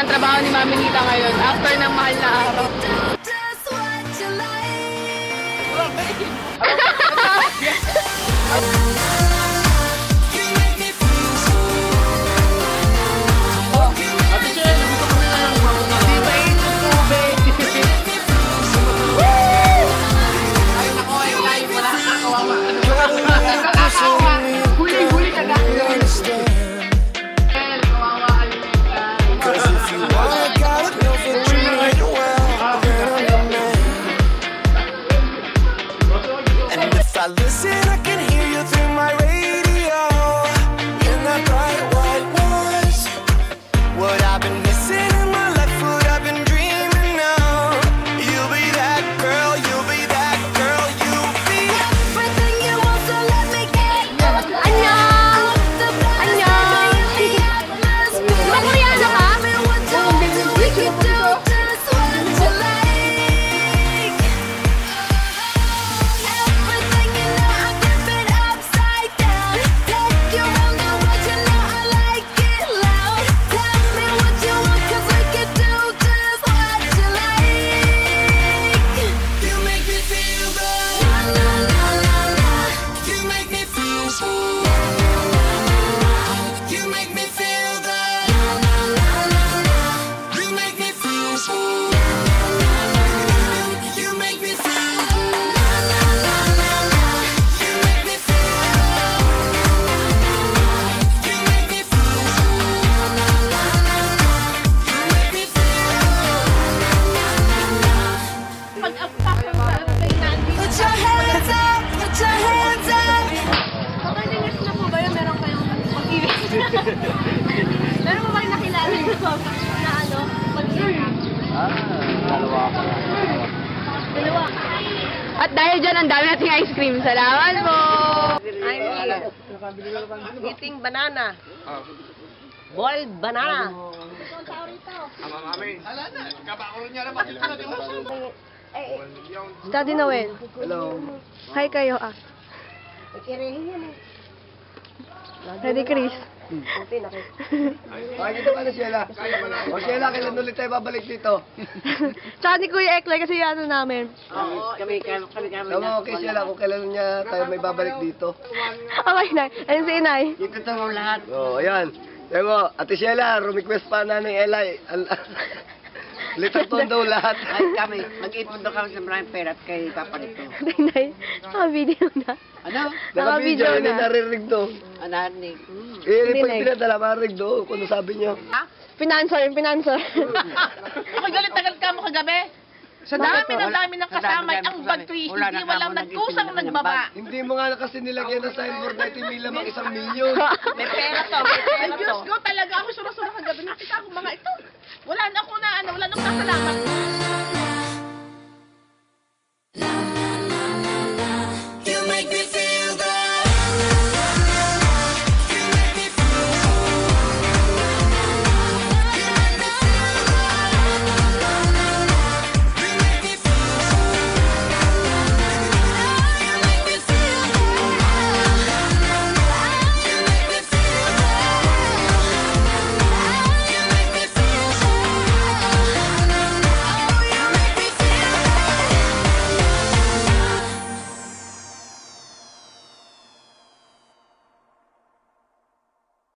ng trabaho ni Mami Nita ngayon after ng mahal na araw. Meron mo ba yung nakilala na ano? Dalawa ako. Dalawa. At dahil dyan, ang dami nating ice cream. Salamat po! I'm eating banana. Boiled banana. Daddy Noel. Hello. Hi kayo ah. Daddy Chris. Ay, dito ka na, Sheila. O, Sheila, kailan ulit tayo babalik dito? Tsaka ni Kuya Ekler kasi ano namin. Oo, kami. Tama, okay, Sheila, kung kailan niya tayo may babalik dito. Okay, Nay. Ayun si Inay. Dito tayo lahat. O, ayan. Sabi mo, Ate Sheila, request pa na ng Eli. Litraton daw lahat. Ay, kami. Mag-ipon daw kami sa maraming pera at kay Papa nito. Nay, naka-video na. Ano? Naka-video, Naka-video hindi na. narinig to. Ananig. Eh, Hindi, pa Nay. yung pinadala, marinig do. Kung ano sabi niyo. Ha? Finansor. Ako galit-tagal ka mo kagabi. Sa dami ng kasama, ang bagtwi, hindi walang nagkusang nagbaba. Hindi mo nga kasi nilagyan ng signboard na ito may lamang 1 milyon. May pera to, may pera to. Ay, Diyos ko, talaga ako sura-sura kagabi. Nakita ko mga ito. Wala na ako na, wala nang kasalamat.